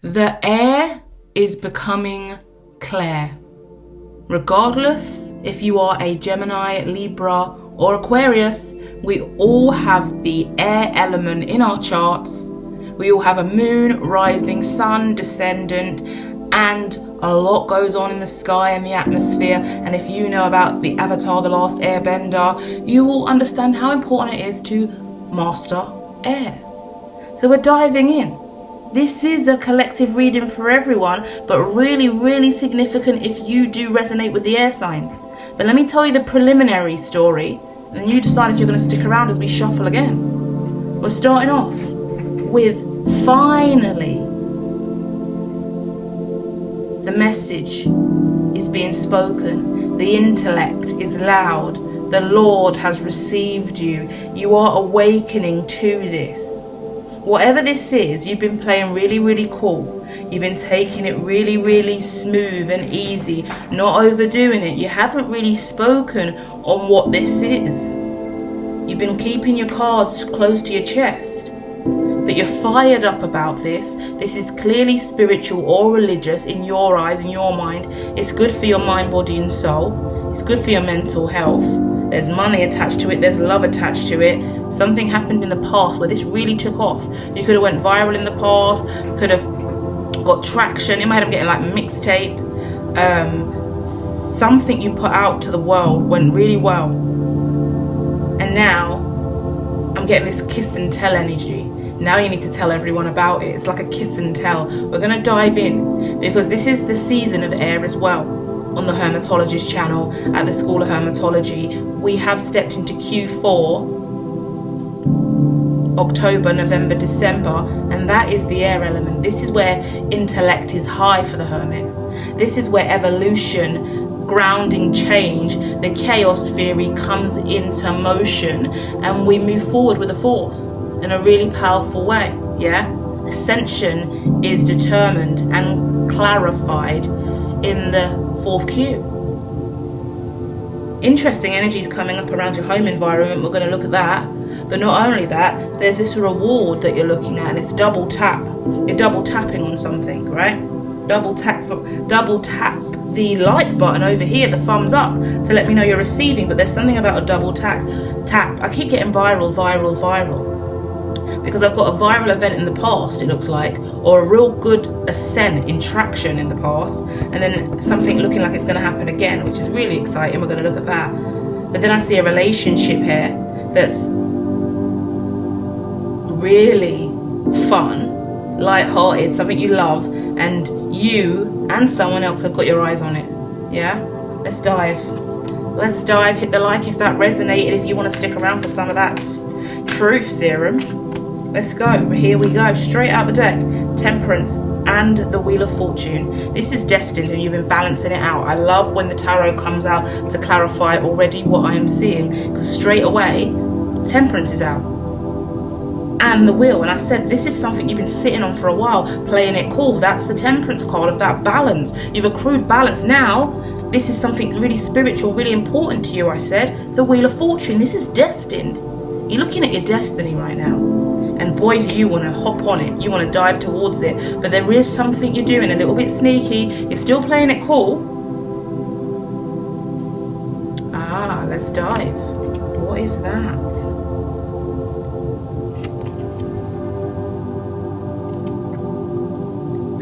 The air is becoming clear. Regardless if you are a Gemini, Libra or Aquarius, we all have the air element in our charts. We all have a moon, rising, sun, descendant, and a lot goes on in the sky and the atmosphere. And if you know about the Avatar, The Last Airbender, you will understand how important it is to master air. So we're diving in. This is a collective reading for everyone, but really, really significant if you do resonate with the air signs. But let me tell you the preliminary story, and you decide if you're going to stick around as we shuffle again. We're starting off with finally the message is being spoken. The intellect is loud. The Lord has received you. You are awakening to this. Whatever this is, you've been playing really, really cool. You've been taking it really, really smooth and easy, not overdoing it. You haven't really spoken on what this is. You've been keeping your cards close to your chest. But you're fired up about this. This is clearly spiritual or religious in your eyes, in your mind. It's good for your mind, body and soul. It's good for your mental health. There's money attached to it. There's love attached to it. Something happened in the past where this really took off. You could have went viral in the past. Could have got traction. It might have getting like mixtape. Something you put out to the world went really well. And now I'm getting this kiss and tell energy. Now you need to tell everyone about it. It's like a kiss and tell. We're going to dive in because this is the season of air as well. On the Hermatologist channel at the School of Hermatology, we have stepped into Q4, October, November, December, and that is the air element. This is where intellect is high for the Hermit. This is where evolution, grounding, change, the chaos theory comes into motion, and we move forward with a force in a really powerful way. Yeah, ascension is determined and clarified in the 4th Q. Interesting energies coming up around your home environment. We're going to look at that. But not only that, there's this reward that you're looking at, and it's double tap. You're double tapping on something, right? Double tap the like button over here, the thumbs up, to let me know you're receiving. But there's something about a double tap. I keep getting viral, because I've got a viral event in the past, it looks like, or a real good ascent in traction in the past, and then something looking like it's going to happen again, which is really exciting. We're going to look at that. But then I see a relationship here that's really fun, light-hearted, something you love, and you and someone else have got your eyes on it. Yeah? Let's dive. Hit the like if that resonated, if you want to stick around for some of that truth serum. Let's go. Here we go. Straight out the deck. Temperance and the Wheel of Fortune. This is destined, and you've been balancing it out. I love when the tarot comes out to clarify already what I am seeing, because straight away, Temperance is out. And the Wheel. And I said, this is something you've been sitting on for a while, playing it cool. That's the Temperance card of that balance. You've accrued balance. Now, this is something really spiritual, really important to you, I said. The Wheel of Fortune. This is destined. You're looking at your destiny right now. And boy, do you want to hop on it. You want to dive towards it. But there is something you're doing a little bit sneaky. You're still playing it cool. Let's dive. What is that?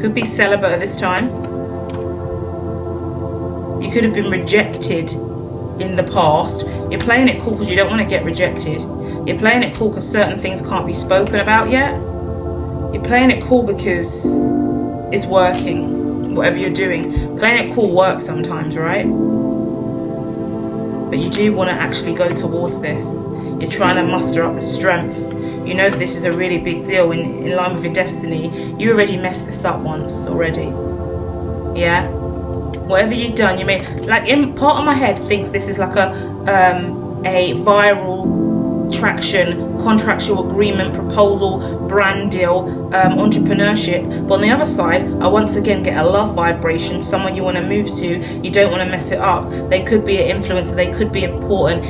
Could be celibate at this time. You could have been rejected in the past. You're playing it cool because you don't want to get rejected. You're playing it cool because certain things can't be spoken about yet. You're playing it cool because it's working, whatever you're doing. Playing it cool works sometimes, right? But you do want to actually go towards this. You're trying to muster up the strength. You know that this is a really big deal in line with your destiny. You already messed this up once already. Yeah? Whatever you've done, you may... Like, in part of my head thinks this is like a viral traction contractual agreement, proposal, brand deal, entrepreneurship. But on the other side, I once again get a love vibration, someone you want to move to, you don't want to mess it up. They could be an influencer, they could be important.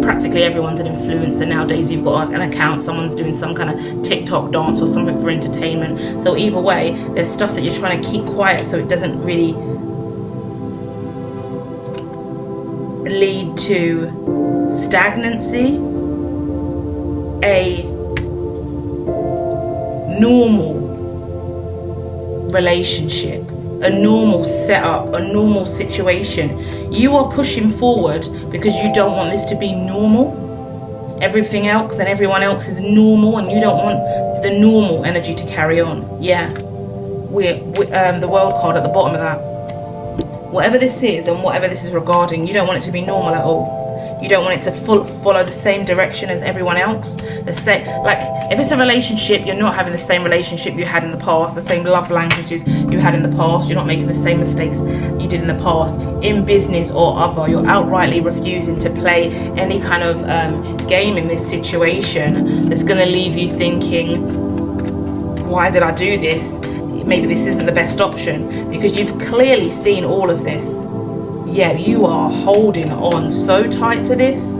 Practically everyone's an influencer nowadays. You've got an account, someone's doing some kind of TikTok dance or something for entertainment. So either way, there's stuff that you're trying to keep quiet so it doesn't really lead to stagnancy. A normal relationship, a normal setup, a normal situation. You are pushing forward because you don't want this to be normal. Everything else and everyone else is normal, and you don't want the normal energy to carry on. Yeah, we're the world card at the bottom of that. Whatever this is and whatever this is regarding, you don't want it to be normal at all. You don't want it to follow the same direction as everyone else. The same, like if it's a relationship, you're not having the same relationship you had in the past, the same love languages you had in the past. You're not making the same mistakes you did in the past. In business or other, you're outrightly refusing to play any kind of game in this situation that's going to leave you thinking, why did I do this? Maybe this isn't the best option, because you've clearly seen all of this. Yeah, you are holding on so tight to this.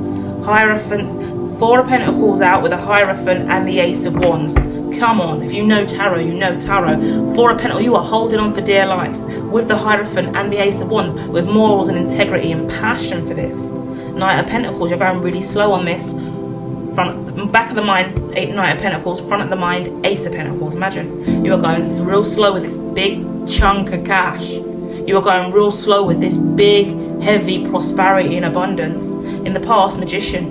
Hierophants, 4 of Pentacles out with a Hierophant and the Ace of Wands. Come on, if you know tarot, you know tarot. 4 of Pentacles, you are holding on for dear life with the Hierophant and the Ace of Wands, with morals and integrity and passion for this. Knight of Pentacles, you're going really slow on this. Front, back of the mind, Knight of Pentacles, front of the mind, Ace of Pentacles. Imagine you are going real slow with this big chunk of cash. You are going real slow with this big, heavy prosperity and abundance. In the past, Magician.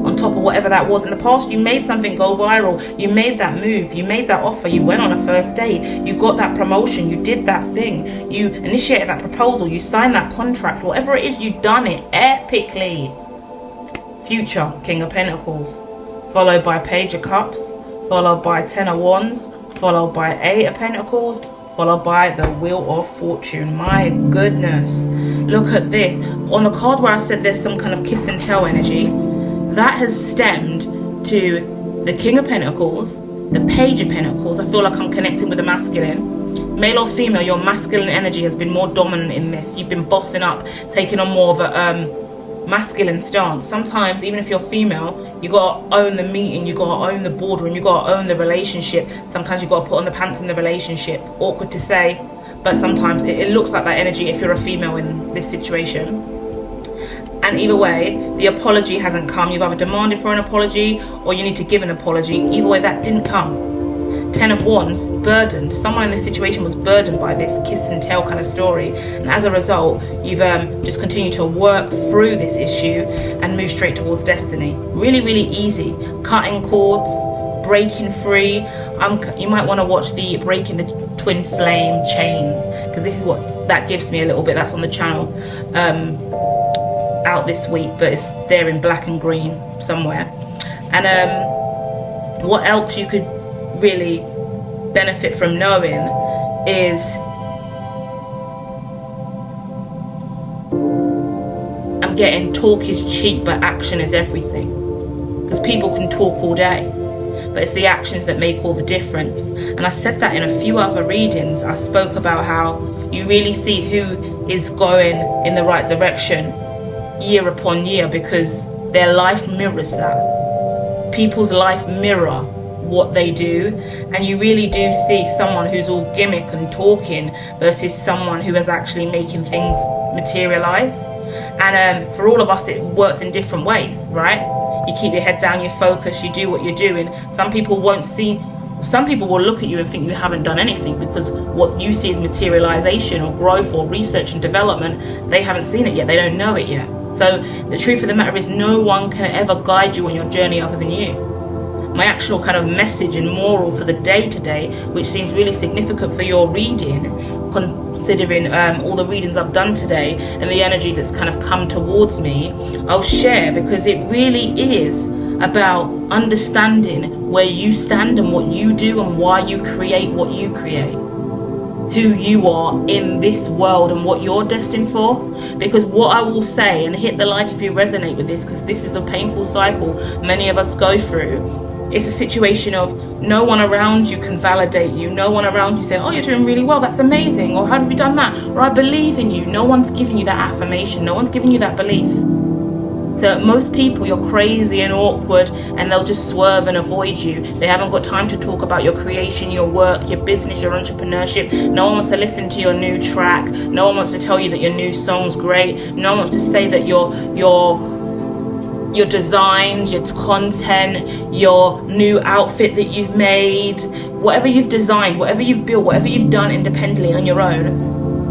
On top of whatever that was. In the past, you made something go viral. You made that move. You made that offer. You went on a first date. You got that promotion. You did that thing. You initiated that proposal. You signed that contract. Whatever it is, you've done it epically. Future, King of Pentacles. Followed by Page of Cups. Followed by 10 of Wands. Followed by 8 of Pentacles. Followed by the Wheel of Fortune. My goodness, look at this. On the card where I said there's some kind of kiss and tell energy, that has stemmed to the King of Pentacles, the Page of Pentacles. I feel like I'm connecting with the masculine. Male or female, your masculine energy has been more dominant in this. You've been bossing up, taking on more of a masculine stance. Sometimes, even if you're female, you gotta own the meeting, you gotta own the boardroom, you gotta own the relationship. Sometimes you gotta put on the pants in the relationship. Awkward to say, but sometimes it looks like that energy if you're a female in this situation. And either way, the apology hasn't come. You've either demanded for an apology or you need to give an apology. Either way, that didn't come. 10 of Wands, burdened. Someone in this situation was burdened by this kiss and tell kind of story, and as a result, you've just continued to work through this issue and move straight towards destiny. Really, really easy. Cutting cords, breaking free. You might want to watch the Breaking the Twin Flame Chains, because this is what that gives me a little bit. That's on the channel, out this week, but it's there in black and green somewhere. And what else you could really benefit from knowing is I'm getting talk is cheap but action is everything, because people can talk all day but it's the actions that make all the difference. And I said that in a few other readings. I spoke about how you really see who is going in the right direction year upon year, because their life mirrors that. People's life mirror what they do, and you really do see someone who's all gimmick and talking versus someone who is actually making things materialize. And for all of us, it works in different ways, right? You keep your head down, you focus, you do what you're doing. Some people won't see, some people will look at you and think you haven't done anything, because what you see is materialization or growth or research and development. They haven't seen it yet, they don't know it yet. So the truth of the matter is, no one can ever guide you on your journey other than you. My actual kind of message and moral for the day today, which seems really significant for your reading, considering all the readings I've done today and the energy that's kind of come towards me, I'll share, because it really is about understanding where you stand and what you do and why you create what you create. who you are in this world and what you're destined for. Because what I will say, and hit the like if you resonate with this, because this is a painful cycle many of us go through. It's a situation of no one around you can validate you. No one around you saying, oh, you're doing really well, that's amazing, or how have you done that, or I believe in you. No one's giving you that affirmation. No one's giving you that belief. So most people, you're crazy and awkward, and they'll just swerve and avoid you. They haven't got time to talk about your creation, your work, your business, your entrepreneurship. No one wants to listen to your new track. No one wants to tell you that your new song's great. No one wants to say that your designs, your content, your new outfit that you've made, whatever you've designed, whatever you've built, whatever you've done independently on your own,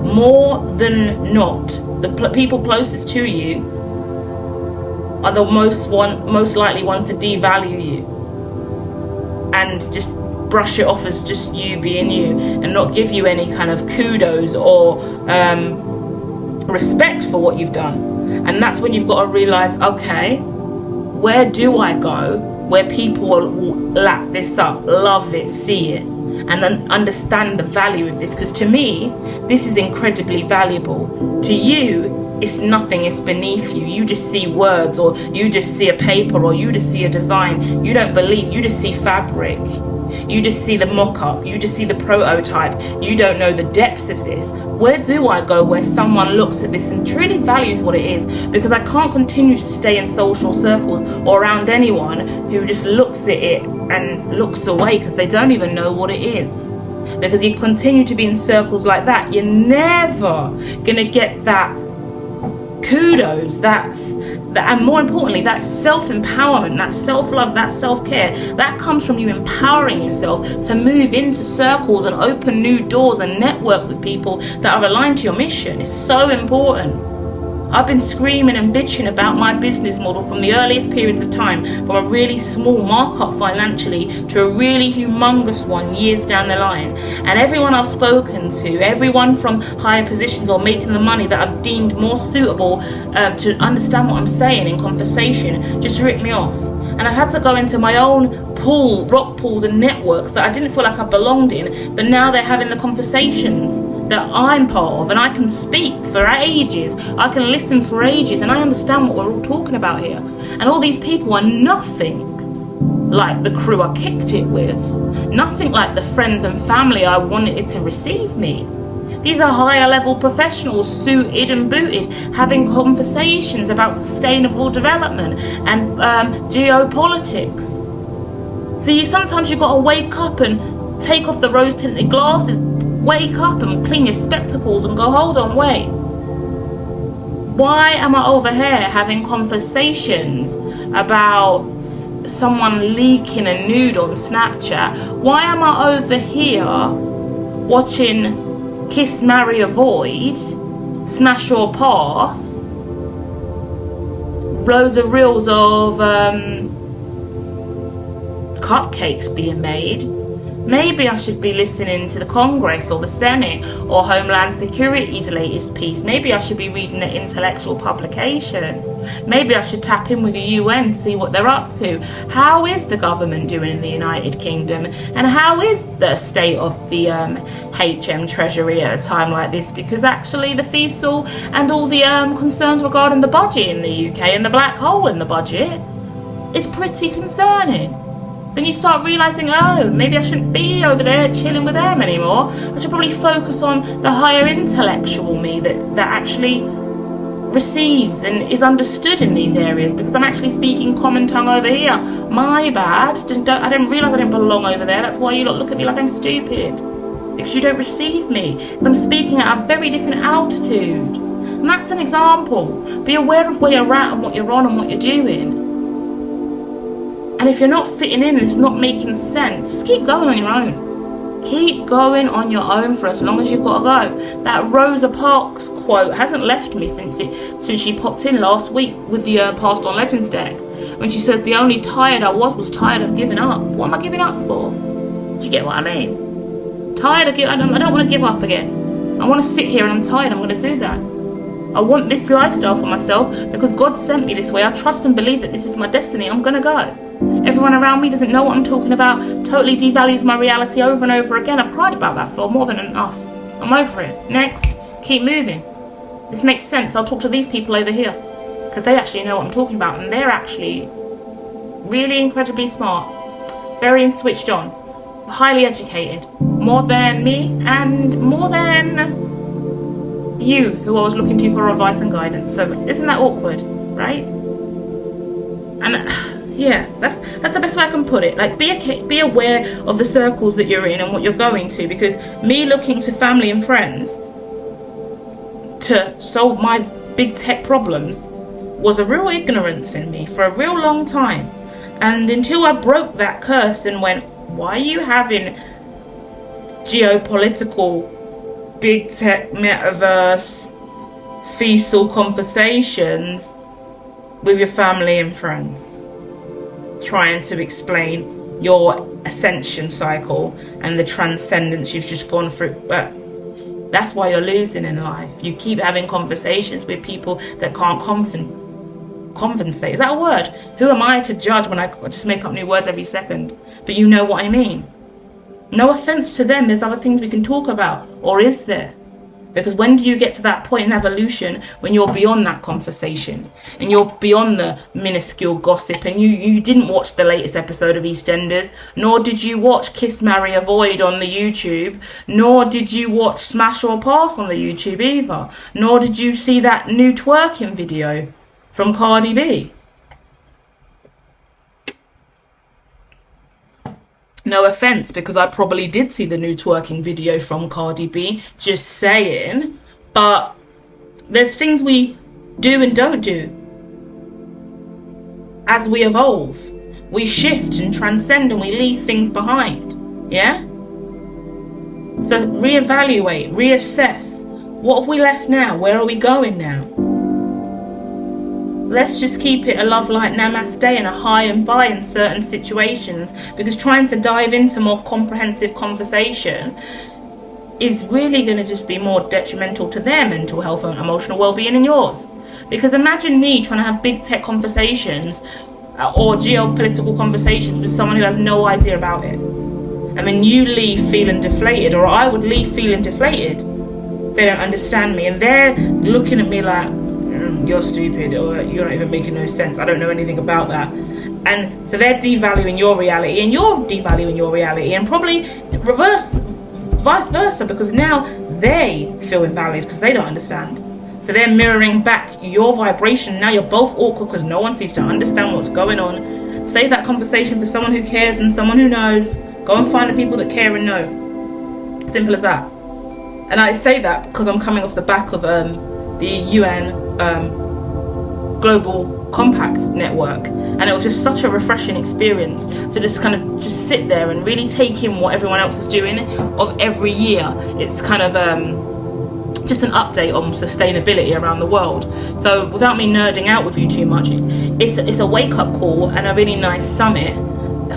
more than not, the people closest to you are the most likely ones to devalue you and just brush it off as just you being you, and not give you any kind of kudos or respect for what you've done. And that's when you've got to realize, okay, where do I go where people will lap this up, love it, see it, and then understand the value of this? Because to me, this is incredibly valuable. To you, it's nothing, it's beneath you. You just see words, or you just see a paper, or you just see a design. You don't believe, you just see fabric. You just see the mock-up, you just see the prototype. You don't know the depths of this. Where do I go where someone looks at this and truly values what it is? Because I can't continue to stay in social circles or around anyone who just looks at it and looks away because they don't even know what it is. Because you continue to be in circles like that, you're never gonna get that kudos, and more importantly, that self-empowerment, that self-love, that self-care, that comes from you empowering yourself to move into circles and open new doors and network with people that are aligned to your mission. It's so important. I've been screaming and bitching about my business model from the earliest periods of time, from a really small markup financially to a really humongous one years down the line. And everyone I've spoken to, everyone from higher positions or making the money that I've deemed more suitable to understand what I'm saying in conversation, just ripped me off. And I've had to go into my own rock pools and networks that I didn't feel like I belonged in, but now they're having the conversations that I'm part of, and I can speak for ages, I can listen for ages, and I understand what we're all talking about here. And all these people are nothing like the crew I kicked it with, nothing like the friends and family I wanted to receive me. These are higher level professionals, suited and booted, having conversations about sustainable development and geopolitics. So sometimes you've got to wake up and take off the rose tinted glasses, wake up and clean your spectacles and go, hold on, wait. Why am I over here having conversations about someone leaking a nude on Snapchat? Why am I over here watching Kiss, Marry, Avoid, Smash or Pass, loads of reels of cupcakes being made? Maybe I should be listening to the Congress or the Senate or Homeland Security's latest piece. Maybe I should be reading an intellectual publication. Maybe I should tap in with the UN, see what they're up to. How is the government doing in the United Kingdom? And how is the state of the HM Treasury at a time like this? Because actually the FESL and all the concerns regarding the budget in the UK and the black hole in the budget is pretty concerning. Then you start realising, oh, maybe I shouldn't be over there chilling with them anymore. I should probably focus on the higher intellectual me that actually receives and is understood in these areas, because I'm actually speaking common tongue over here. My bad. I didn't realise I didn't belong over there. That's why you look at me like I'm stupid. Because you don't receive me. I'm speaking at a very different altitude. And that's an example. Be aware of where you're at and what you're on and what you're doing. And if you're not fitting in and it's not making sense, just keep going on your own. Keep going on your own for as long as you've got to go. That Rosa Parks quote hasn't left me since she popped in last week with the Past on Legends deck. When she said the only tired I was tired of giving up. What am I giving up for? Do you get what I mean? Tired of giving up. I don't want to give up again. I want to sit here and I'm tired. I'm going to do that. I want this lifestyle for myself because God sent me this way. I trust and believe that this is my destiny. I'm going to go. Everyone around me doesn't know what I'm talking about, totally devalues my reality over and over again. I've cried about that for more than enough. I'm over it. Next. Keep moving. This makes sense. I'll talk to these people over here, because they actually know what I'm talking about, and they're actually really incredibly smart, very switched on, highly educated, more than me and more than you, who I was looking to for advice and guidance. So isn't that awkward, right? And yeah, that's the best way I can put it. Like, be aware of the circles that you're in and what you're going to, because me looking to family and friends to solve my big tech problems was a real ignorance in me for a real long time. And until I broke that curse and went, why are you having geopolitical, big tech, metaverse, fecal conversations with your family and friends, trying to explain your ascension cycle and the transcendence you've just gone through? But that's why you're losing in life. You keep having conversations with people that can't compensate. Is that a word? Who am I to judge when I just make up new words every second? But you know what I mean. No offense to them, there's other things we can talk about. Or is there? Because when do you get to that point in evolution when you're beyond that conversation and you're beyond the minuscule gossip, and you didn't watch the latest episode of EastEnders, nor did you watch Kiss, Marry, Avoid on the YouTube, nor did you watch Smash or Pass on the YouTube either, nor did you see that new twerking video from Cardi B. No offense, because I probably did see the new twerking video from Cardi B, just saying. But there's things we do and don't do. As we evolve, we shift and transcend and we leave things behind. Yeah? So reevaluate, reassess. What have we left now? Where are we going now? Let's just keep it a love, light, namaste and a hi and bye in certain situations, because trying to dive into more comprehensive conversation is really going to just be more detrimental to their mental health and emotional well-being and yours. Because imagine me trying to have big tech conversations or geopolitical conversations with someone who has no idea about it. I mean, you leave feeling deflated, or I would leave feeling deflated. They don't understand me, and they're looking at me like, you're stupid, or you're not even making no sense, I don't know anything about that. And so they're devaluing your reality and you're devaluing your reality, and probably vice versa, because now they feel invalid because they don't understand. So they're mirroring back your vibration. Now you're both awkward because no one seems to understand what's going on. Save that conversation for someone who cares and someone who knows. Go and find the people that care and know. Simple as that. And I say that because I'm coming off the back of the UN Global Compact Network, and it was just such a refreshing experience to just kind of just sit there and really take in what everyone else is doing of every year. It's kind of just an update on sustainability around the world. So without me nerding out with you too much, it's a wake-up call and a really nice summit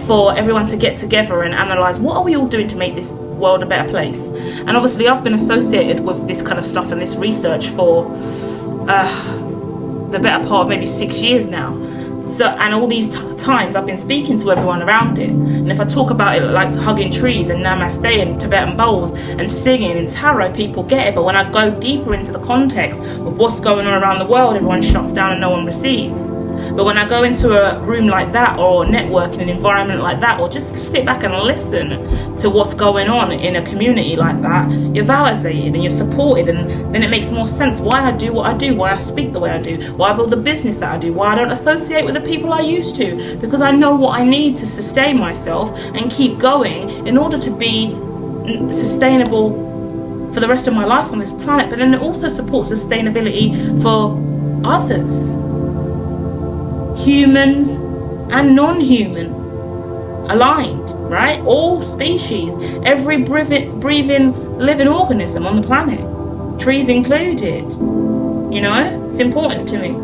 for everyone to get together and analyse what are we all doing to make this world a better place. And obviously I've been associated with this kind of stuff and this research for the better part of maybe 6 years now. So, and all these times I've been speaking to everyone around it, and if I talk about it like hugging trees and namaste and Tibetan bowls and singing and tarot, people get it. But when I go deeper into the context of what's going on around the world, everyone shuts down and no one receives. But when I go into a room like that, or network in an environment like that, or just sit back and listen to what's going on in a community like that, you're validated and you're supported, and then it makes more sense why I do what I do, why I speak the way I do, why I build the business that I do, why I don't associate with the people I used to, because I know what I need to sustain myself and keep going in order to be sustainable for the rest of my life on this planet. But then it also supports sustainability for others, humans and non-human aligned, right? All species, every breathing living organism on the planet, trees included. You know, it's important to me.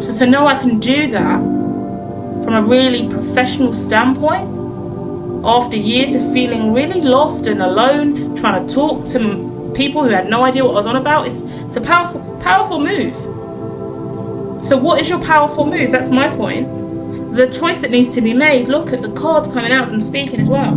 So to know I can do that from a really professional standpoint, after years of feeling really lost and alone, trying to talk to people who had no idea what I was on about, it's a powerful move. So what is your powerful move? That's my point. The choice that needs to be made. Look at the cards coming out as I'm speaking as well.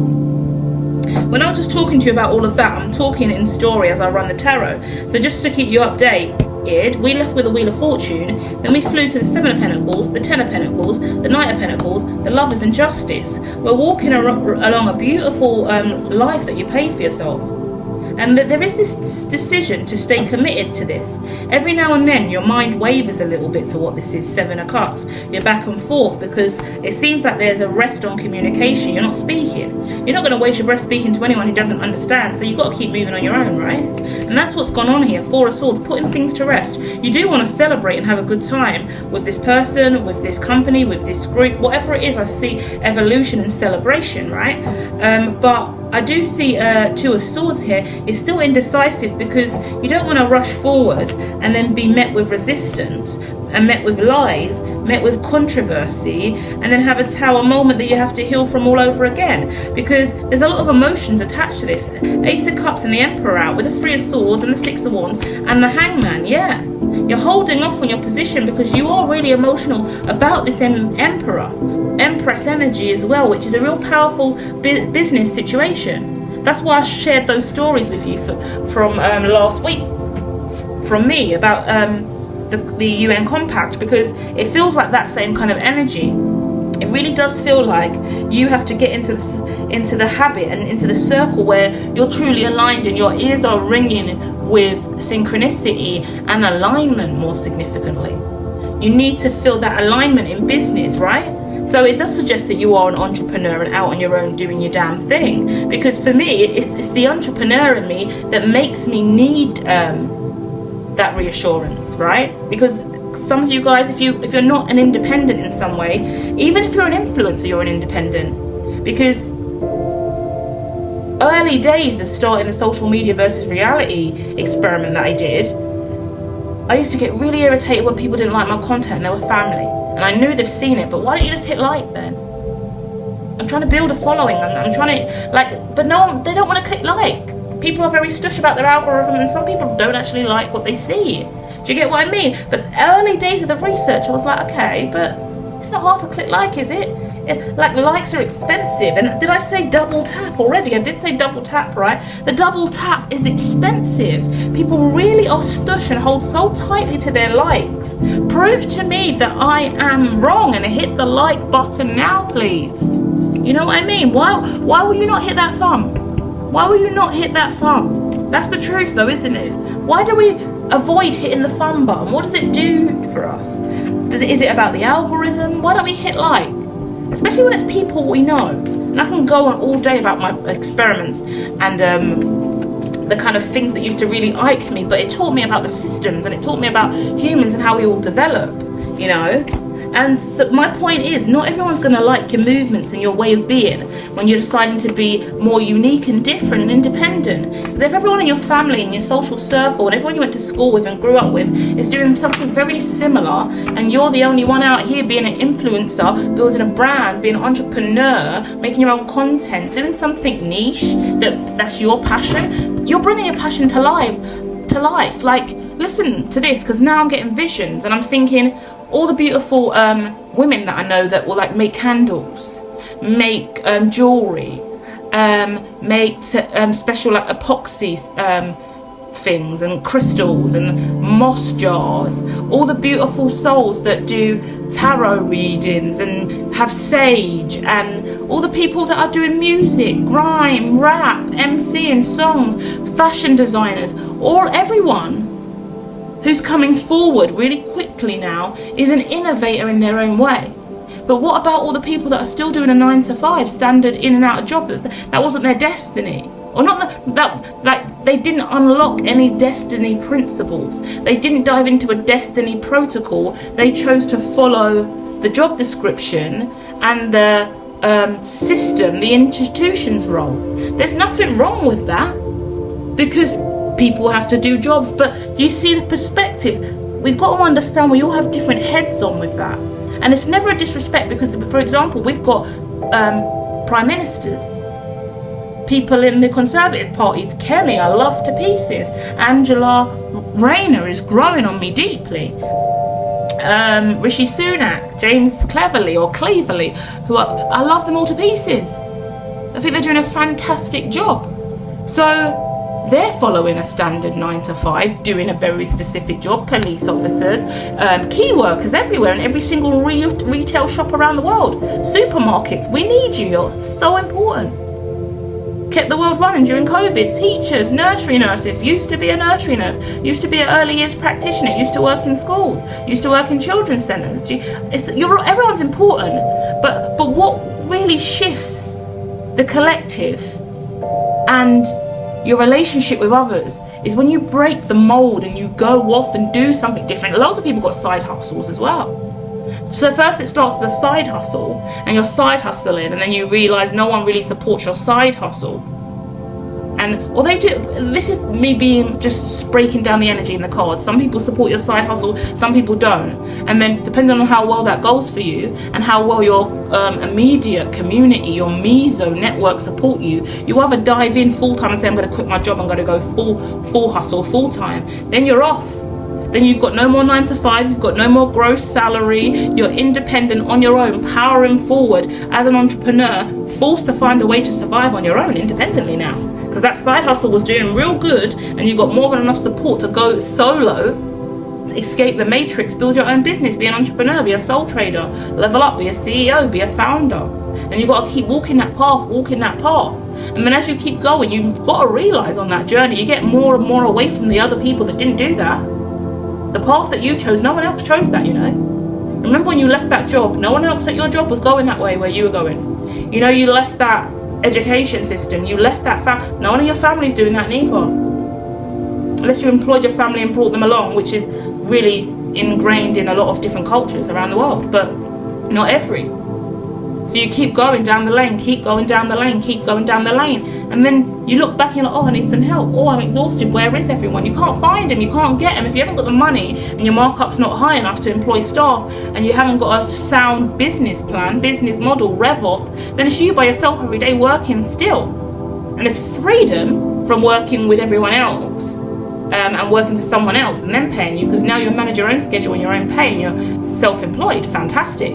When I was just talking to you about all of that, I'm talking in story as I run the tarot. So just to keep you updated, we left with the Wheel of Fortune, then we flew to the Seven of Pentacles, the Ten of Pentacles, the Knight of Pentacles, the Lovers and Justice. We're walking along a beautiful life that you paid for yourself. And there is this decision to stay committed to this. Every now and then your mind wavers a little bit to what this is, Seven of Cups. You're back and forth because it seems like there's a rest on communication. You're not speaking. You're not going to waste your breath speaking to anyone who doesn't understand, so you've got to keep moving on your own, right? And that's what's gone on here. Four of Swords, putting things to rest. You do want to celebrate and have a good time with this person, with this company, with this group, whatever it is. I see evolution and celebration, right? But I do see Two of Swords here. It's still indecisive because you don't want to rush forward and then be met with resistance and met with lies, met with controversy, and then have a Tower moment that you have to heal from all over again, because there's a lot of emotions attached to this. Ace of Cups and the Emperor out with the Three of Swords and the Six of Wands and the Hangman. Yeah, you're holding off on your position because you are really emotional about this Emperor. Empress energy as well, which is a real powerful business situation. That's why I shared those stories with you from last week from me about the UN Compact, because it feels like that same kind of energy. It really does feel like you have to get into the habit and into the circle where you're truly aligned and your ears are ringing with synchronicity and alignment more significantly. You need to feel that alignment in business, right? So it does suggest that you are an entrepreneur and out on your own doing your damn thing. Because for me, it's the entrepreneur in me that makes me need that reassurance, right? Because some of you guys, if you're not an independent in some way, even if you're an influencer, you're an independent. Because early days of starting the social media versus reality experiment that I did, I used to get really irritated when people didn't like my content and they were family. And I knew they've seen it, but why don't you just hit like then? I'm trying to build a following. I'm trying to, but no, they don't want to click like. People are very stush about their algorithm, and some people don't actually like what they see. Do you get what I mean? But early days of the research, I was like, okay, but it's not hard to click like, is it? Like, likes are expensive. And did I say double tap already? I did say double tap, right? The double tap is expensive. People really are stush and hold so tightly to their likes. Prove to me that I am wrong and hit the like button now, please. You know what I mean? Why will you not hit that thumb? Why will you not hit that thumb? That's the truth though, isn't it? Why do we avoid hitting the thumb button? What does it do for us? Is it about the algorithm? Why don't we hit like? Especially when it's people we know. And I can go on all day about my experiments and the kind of things that used to really ike me, but it taught me about the systems and it taught me about humans and how we all develop, you know? And so my point is, not everyone's going to like your movements and your way of being when you're deciding to be more unique and different and independent. Because if everyone in your family and your social circle and everyone you went to school with and grew up with is doing something very similar, and you're the only one out here being an influencer, building a brand, being an entrepreneur, making your own content, doing something niche that's your passion, you're bringing your passion to life. Like, listen to this, because now I'm getting visions and I'm thinking, all the beautiful women that I know that will like make candles, make jewelry, make special like epoxy things and crystals and moss jars, all the beautiful souls that do tarot readings and have sage, and all the people that are doing music, grime, rap, MCing, songs, fashion designers, everyone who's coming forward really quickly now is an innovator in their own way. But what about all the people that are still doing a 9-to-5 standard in and out of job? That wasn't their destiny, or not that like they didn't unlock any destiny principles. They didn't dive into a destiny protocol. They chose to follow the job description and the system, the institution's role. There's nothing wrong with that, because people have to do jobs, but you see the perspective. We've got to understand we all have different heads on with that, and it's never a disrespect, because for example we've got prime ministers, people in the Conservative parties. Kelly I love to pieces. Angela Rayner is growing on me deeply. Rishi Sunak, James Cleverly, who I love them all to pieces. I think they're doing a fantastic job. So they're following a standard 9 to 5, doing a very specific job. Police officers, key workers everywhere, in every single retail shop around the world. Supermarkets, we need you. You're so important. Kept the world running during COVID. Teachers, nursery nurses. Used to be a nursery nurse. Used to be an early years practitioner. Used to work in schools. Used to work in children's centres. Everyone's important. But what really shifts the collective and your relationship with others is when you break the mold and you go off and do something different. Lots of people got side hustles as well. So first it starts as a side hustle and you're side hustling, and then you realise no one really supports your side hustle. And they do. This is me being just breaking down the energy in the cards. Some people support your side hustle, some people don't. And then depending on how well that goes for you and how well your immediate community, your meso network support you, you either dive in full time and say, I'm going to quit my job, I'm going to go full hustle, full time. Then you're off. Then you've got no more 9 to 5, you've got no more gross salary, you're independent on your own, powering forward as an entrepreneur, forced to find a way to survive on your own independently now. Because that side hustle was doing real good and you got more than enough support to go solo, to escape the matrix, build your own business, be an entrepreneur, be a sole trader, level up, be a CEO, be a founder. And you've got to keep walking that path. And then as you keep going, you've got to realise on that journey, you get more and more away from the other people that didn't do that. The path that you chose, no one else chose that, you know. Remember when you left that job, no one else at your job was going that way where you were going. You know, you left that education system, you left that no one in your family's doing that neither. Unless you employed your family and brought them along, which is really ingrained in a lot of different cultures around the world, but not every. So you keep going down the lane, and then you look back and you're like, oh, I need some help. Oh, I'm exhausted. Where is everyone? You can't find them. You can't get them. If you haven't got the money and your markup's not high enough to employ staff and you haven't got a sound business plan, business model, rev up, then it's you by yourself every day working still. And it's freedom from working with everyone else and working for someone else and then paying you, because now you manage your own schedule and your own pay and you're self-employed. Fantastic.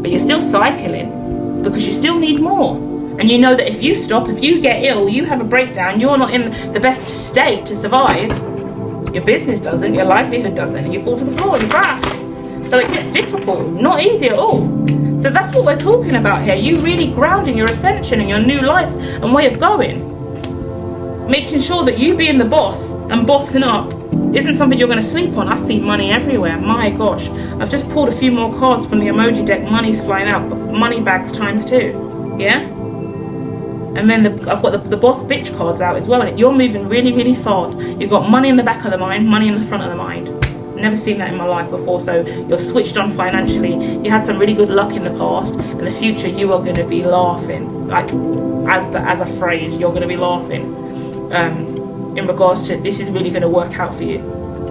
But you're still cycling because you still need more. And you know that if you stop, if you get ill, you have a breakdown, you're not in the best state to survive, your business doesn't, your livelihood doesn't, and you fall to the floor and you crash. So it gets difficult, not easy at all. So that's what we're talking about here. You really grounding your ascension and your new life and way of going. Making sure that you being the boss and bossing up isn't something you're going to sleep on. I see money everywhere. My gosh. I've just pulled a few more cards from the emoji deck. Money's flying out. Money bags times 2. Yeah? And then I've got the boss bitch cards out as well. And you're moving really, really fast. You've got money in the back of the mind, money in the front of the mind. Never seen that in my life before. So you're switched on financially. You had some really good luck in the past. In the future, you are going to be laughing. Like, as a phrase, you're going to be laughing. In regards to this is really going to work out for you.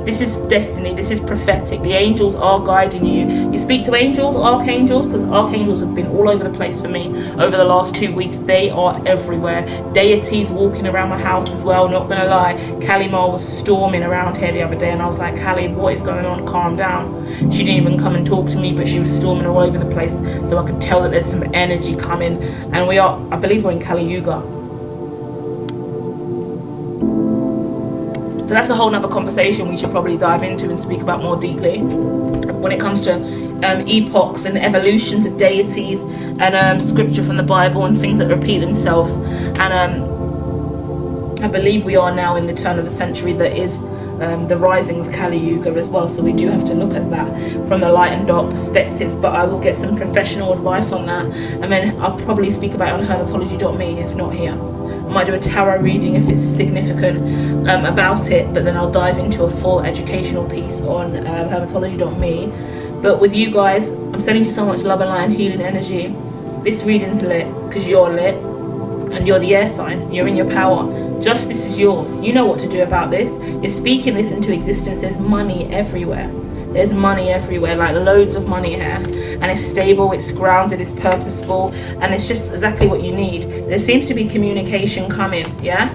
This is destiny, this is prophetic. The angels are guiding you. You speak to angels, archangels, because archangels have been all over the place for me over the last 2 weeks. They are everywhere. Deities walking around my house as well, not going to lie. Callie Ma was storming around here the other day and I was like, Callie, what is going on? Calm down. She didn't even come and talk to me, but she was storming all over the place. So I could tell that there's some energy coming. And I believe we're in Kali Yuga. So that's a whole nother conversation we should probably dive into and speak about more deeply when it comes to epochs and evolutions of deities and scripture from the Bible and things that repeat themselves. And I believe we are now in the turn of the century that is the rising of Kali Yuga as well. So we do have to look at that from the light and dark perspectives, but I will get some professional advice on that, and then I'll probably speak about it on hermatology.me if not here. I might do a tarot reading if it's significant about it, but then I'll dive into a full educational piece on hermatology.me. But with you guys, I'm sending you so much love and light and healing energy. This reading's lit because you're lit and you're the air sign. You're in your power. Justice is yours. You know what to do about this. You're speaking this into existence. There's money everywhere. There's money everywhere, like loads of money here, and it's stable, it's grounded, it's purposeful, and it's just exactly what you need. There seems to be communication coming, yeah?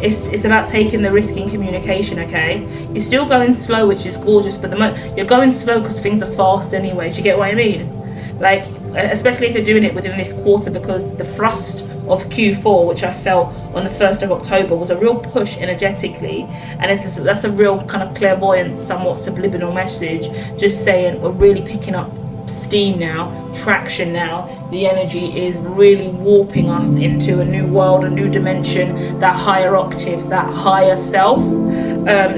It's about taking the risk in communication, okay? You're still going slow, which is gorgeous, but you're going slow because things are fast anyway. Do you get what I mean? Like, especially if you're doing it within this quarter, because the thrust of Q4, which I felt on the 1st of October was a real push energetically, and that's a real kind of clairvoyant, somewhat subliminal message, just saying we're really picking up steam now, traction now. The energy is really warping us into a new world, a new dimension, that higher octave, that higher self.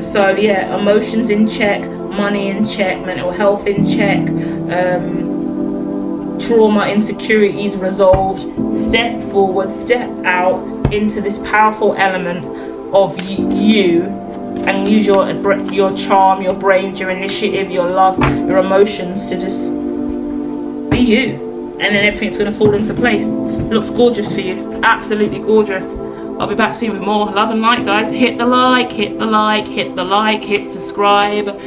So yeah, emotions in check, money in check, mental health in check, trauma, insecurities resolved. Step forward, step out into this powerful element of you, and use your charm, your brains, your initiative, your love, your emotions to just be you. And then everything's going to fall into place. It looks gorgeous for you. Absolutely gorgeous. I'll be back soon with more love and light, guys. Hit the like, hit the like, hit the like, hit subscribe.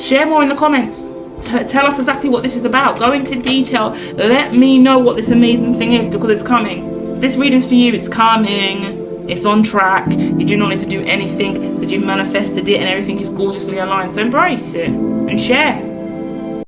Share more in the comments. Tell us exactly what this is about. Go into detail. Let me know what this amazing thing is, because it's coming. This reading's for you. It's coming. It's on track. You do not need to do anything, because you've manifested it and everything is gorgeously aligned. So embrace it and share.